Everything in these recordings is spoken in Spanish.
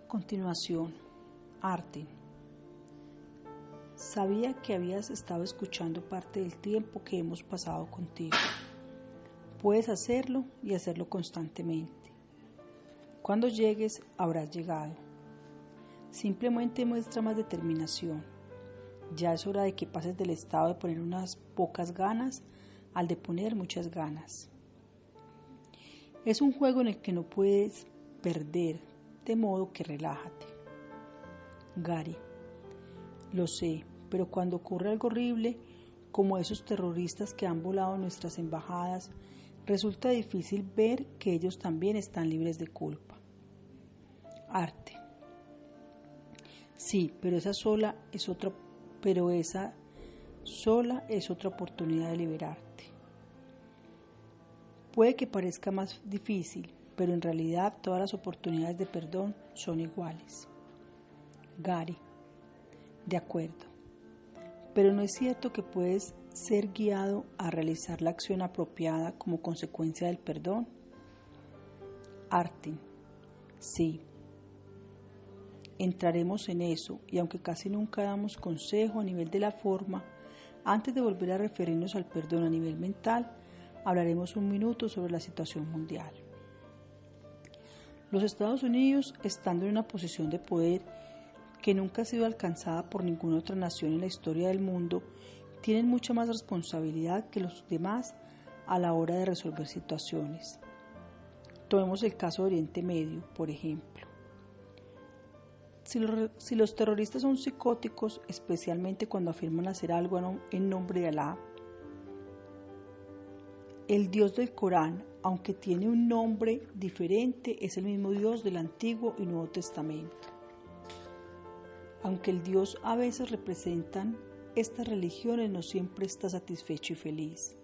Continuación, Artin. Sabía que habías estado escuchando parte del tiempo que hemos pasado contigo. Puedes hacerlo y hacerlo constantemente. Cuando llegues, habrás llegado. Simplemente muestra más determinación. Ya es hora de que pases del estado de poner unas pocas ganas al de poner muchas ganas. Es un juego en el que no puedes perder, de modo que relájate. Gary. Lo sé, pero cuando ocurre algo horrible, como esos terroristas que han volado nuestras embajadas, resulta difícil ver que ellos también están libres de culpa. Arte. Sí, pero esa sola es otra oportunidad de liberarte. Puede que parezca más difícil, pero en realidad todas las oportunidades de perdón son iguales. Gary. De acuerdo. Pero no es cierto que puedes ser guiado a realizar la acción apropiada como consecuencia del perdón. Artin. Sí. Entraremos en eso, y aunque casi nunca damos consejo a nivel de la forma, antes de volver a referirnos al perdón a nivel mental, hablaremos un minuto sobre la situación mundial. Los Estados Unidos, estando en una posición de poder que nunca ha sido alcanzada por ninguna otra nación en la historia del mundo, tienen mucha más responsabilidad que los demás a la hora de resolver situaciones. Tomemos el caso de Oriente Medio, por ejemplo. Si los terroristas son psicóticos, especialmente cuando afirman hacer algo en nombre de Alá, el Dios del Corán, aunque tiene un nombre diferente, es el mismo Dios del Antiguo y Nuevo Testamento. Aunque el Dios a veces representan estas religiones, no siempre está satisfecho y feliz.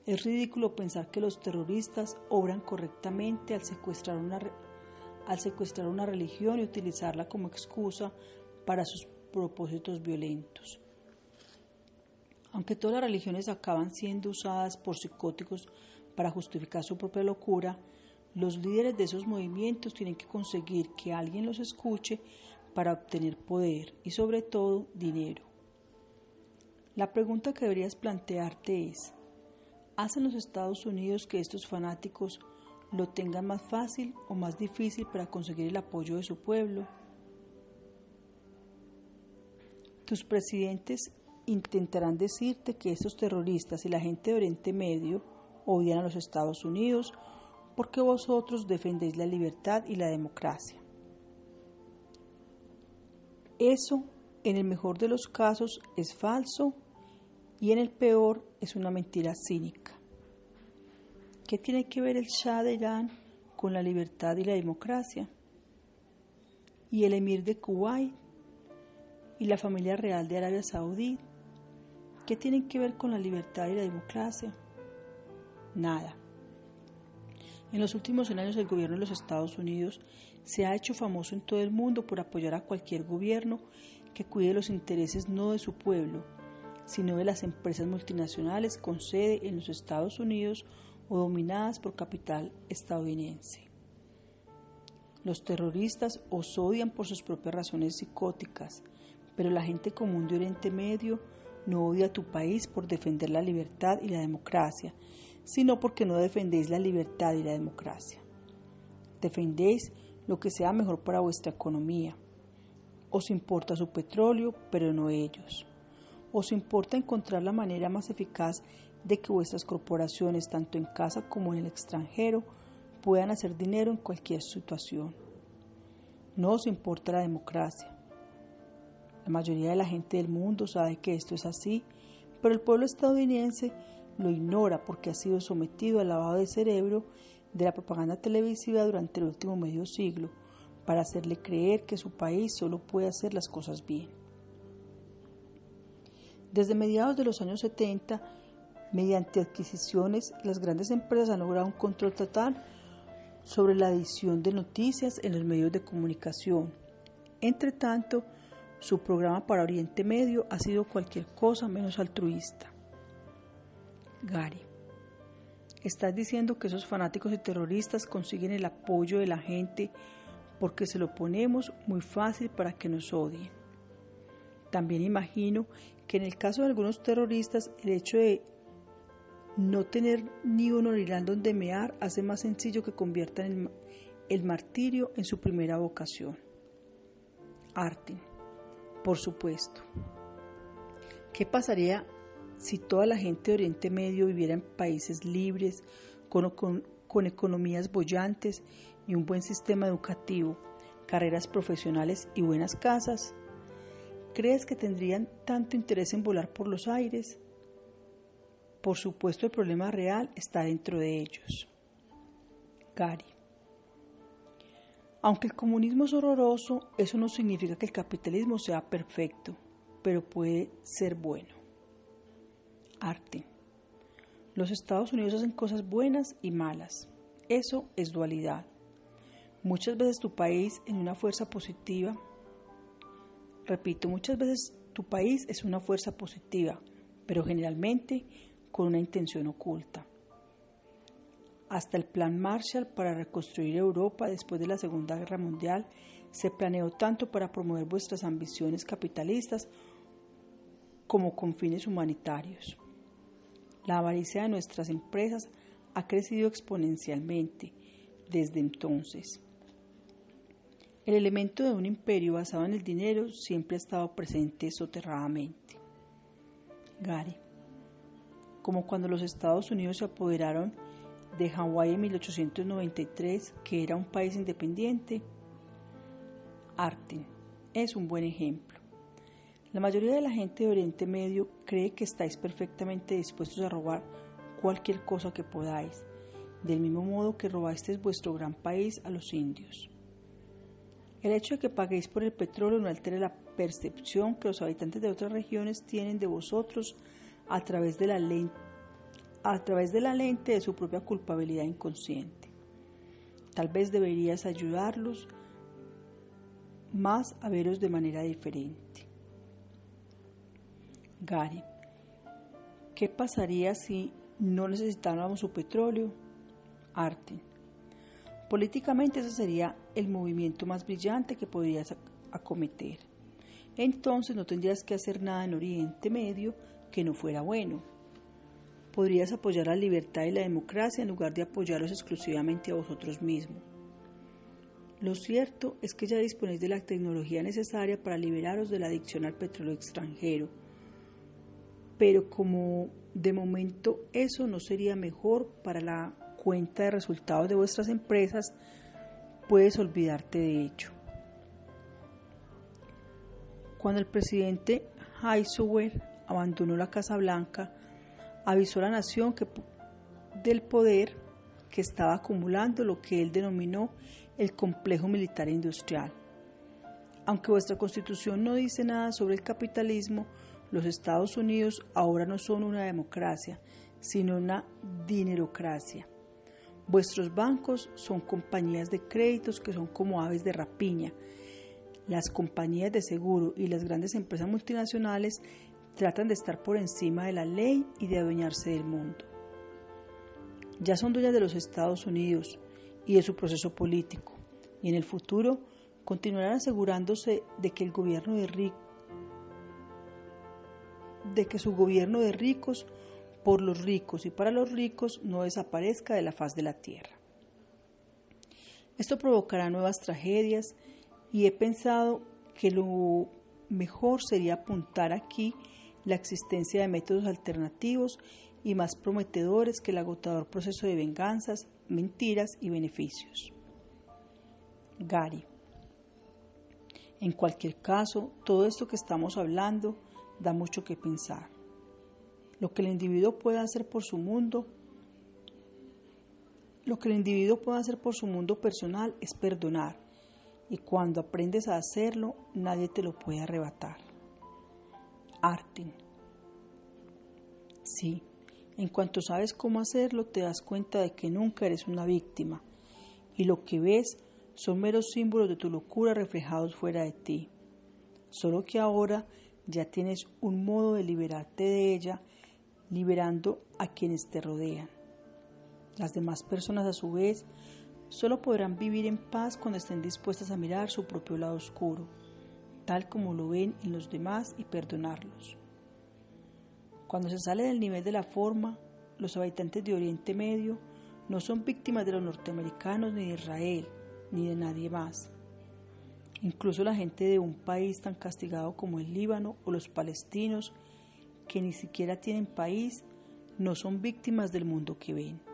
Es ridículo pensar que los terroristas obran correctamente al secuestrar una religión y utilizarla como excusa para sus propósitos violentos. Aunque todas las religiones acaban siendo usadas por psicóticos para justificar su propia locura, los líderes de esos movimientos tienen que conseguir que alguien los escuche para obtener poder y, sobre todo, dinero. La pregunta que deberías plantearte es: ¿hacen los Estados Unidos que estos fanáticos lo tengan más fácil o más difícil para conseguir el apoyo de su pueblo? Tus presidentes intentarán decirte que estos terroristas y la gente de Oriente Medio odian a los Estados Unidos porque vosotros defendéis la libertad y la democracia. Eso, en el mejor de los casos, es falso y en el peor es una mentira cínica. ¿Qué tiene que ver el Shah de Irán con la libertad y la democracia? ¿Y el emir de Kuwait? ¿Y la familia real de Arabia Saudí? ¿Qué tienen que ver con la libertad y la democracia? Nada. En los últimos años el gobierno de los Estados Unidos se ha hecho famoso en todo el mundo por apoyar a cualquier gobierno que cuide los intereses no de su pueblo, sino de las empresas multinacionales con sede en los Estados Unidos o dominadas por capital estadounidense. Los terroristas os odian por sus propias razones psicóticas, pero la gente común de Oriente Medio no odia a tu país por defender la libertad y la democracia, sino porque no defendéis la libertad y la democracia. Defendéis lo que sea mejor para vuestra economía. Os importa su petróleo, pero no ellos. Os importa encontrar la manera más eficaz de que vuestras corporaciones, tanto en casa como en el extranjero, puedan hacer dinero en cualquier situación. No os importa la democracia. La mayoría de la gente del mundo sabe que esto es así, pero el pueblo estadounidense lo ignora porque ha sido sometido al lavado de cerebro de la propaganda televisiva durante el último medio siglo para hacerle creer que su país solo puede hacer las cosas bien. Desde mediados de los años 70, mediante adquisiciones, las grandes empresas han logrado un control total sobre la edición de noticias en los medios de comunicación. Entre tanto, su programa para Oriente Medio ha sido cualquier cosa menos altruista. Gary. ¿Estás diciendo que esos fanáticos y terroristas consiguen el apoyo de la gente porque se lo ponemos muy fácil para que nos odien. También imagino que en el caso de algunos terroristas, el hecho de no tener ni un orinal donde mear hace más sencillo que conviertan el martirio en su primera vocación. Artin, por supuesto. ¿Qué pasaría si toda la gente de Oriente Medio viviera en países libres, con economías bollantes y un buen sistema educativo, carreras profesionales y buenas casas? ¿Crees que tendrían tanto interés en volar por los aires? Por supuesto, el problema real está dentro de ellos. Gary. Aunque el comunismo es horroroso, eso no significa que el capitalismo sea perfecto, pero puede ser bueno. Arte. Los Estados Unidos hacen cosas buenas y malas. Eso es dualidad. Muchas veces tu país es una fuerza positiva. Repito, muchas veces tu país es una fuerza positiva, pero generalmente con una intención oculta. Hasta el Plan Marshall para reconstruir Europa después de la Segunda Guerra Mundial se planeó tanto para promover vuestras ambiciones capitalistas como con fines humanitarios. La avaricia de nuestras empresas ha crecido exponencialmente desde entonces. El elemento de un imperio basado en el dinero siempre ha estado presente soterradamente. Gary. Como cuando los Estados Unidos se apoderaron de Hawái en 1893, que era un país independiente. Artin. Es un buen ejemplo. La mayoría de la gente de Oriente Medio cree que estáis perfectamente dispuestos a robar cualquier cosa que podáis, del mismo modo que robasteis vuestro gran país a los indios. El hecho de que paguéis por el petróleo no altera la percepción que los habitantes de otras regiones tienen de vosotros a través de la lente de su propia culpabilidad inconsciente. Tal vez deberías ayudarlos más a veros de manera diferente. Gary. ¿Qué pasaría si no necesitáramos su petróleo? Artin. Políticamente ese sería el movimiento más brillante que podrías acometer. Entonces no tendrías que hacer nada en Oriente Medio que no fuera bueno. Podrías apoyar la libertad y la democracia en lugar de apoyarlos exclusivamente a vosotros mismos. Lo cierto es que ya disponéis de la tecnología necesaria para liberaros de la adicción al petróleo extranjero. Pero como de momento eso no sería mejor para la cuenta de resultados de vuestras empresas, puedes olvidarte de ello. Cuando el presidente Eisenhower abandonó la Casa Blanca, avisó a la nación del poder que estaba acumulando lo que él denominó el complejo militar industrial. Aunque vuestra constitución no dice nada sobre el capitalismo, los Estados Unidos ahora no son una democracia, sino una dinerocracia. Vuestros bancos son compañías de créditos que son como aves de rapiña. Las compañías de seguro y las grandes empresas multinacionales tratan de estar por encima de la ley y de adueñarse del mundo. Ya son dueñas de los Estados Unidos y de su proceso político, y en el futuro continuarán asegurándose de que su gobierno de ricos por los ricos y para los ricos no desaparezca de la faz de la tierra. Esto provocará nuevas tragedias y he pensado que lo mejor sería apuntar aquí la existencia de métodos alternativos y más prometedores que el agotador proceso de venganzas, mentiras y beneficios. Gary. En cualquier caso, todo esto que estamos hablando da mucho que pensar. Lo que el individuo puede hacer por su mundo personal es perdonar, y cuando aprendes a hacerlo, nadie te lo puede arrebatar. Artin. Sí, en cuanto sabes cómo hacerlo, te das cuenta de que nunca eres una víctima, y lo que ves son meros símbolos de tu locura reflejados fuera de ti. Solo que ahora ya tienes un modo de liberarte de ella, liberando a quienes te rodean. Las demás personas, a su vez, solo podrán vivir en paz cuando estén dispuestas a mirar su propio lado oscuro, tal como lo ven en los demás, y perdonarlos. Cuando se sale del nivel de la forma, los habitantes de Oriente Medio no son víctimas de los norteamericanos, ni de Israel, ni de nadie más. Incluso la gente de un país tan castigado como el Líbano o los palestinos, que ni siquiera tienen país, no son víctimas del mundo que ven.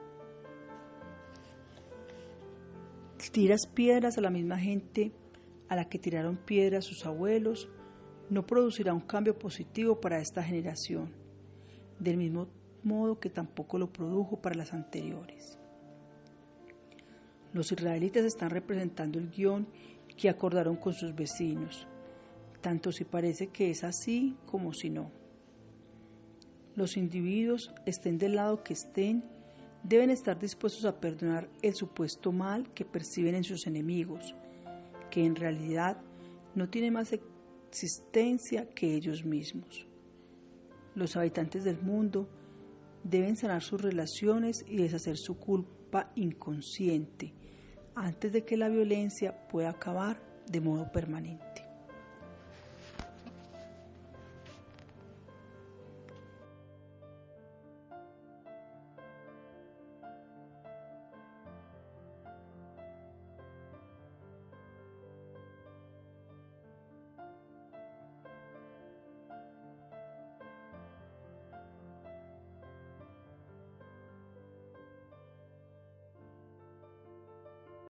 Tiras piedras a la misma gente a la que tiraron piedras sus abuelos, no producirá un cambio positivo para esta generación, del mismo modo que tampoco lo produjo para las anteriores. Los israelitas están representando el guión que acordaron con sus vecinos, tanto si parece que es así como si no. Los individuos, estén del lado que estén, deben estar dispuestos a perdonar el supuesto mal que perciben en sus enemigos, que en realidad no tiene más existencia que ellos mismos. Los habitantes del mundo deben sanar sus relaciones y deshacer su culpa inconsciente antes de que la violencia pueda acabar de modo permanente.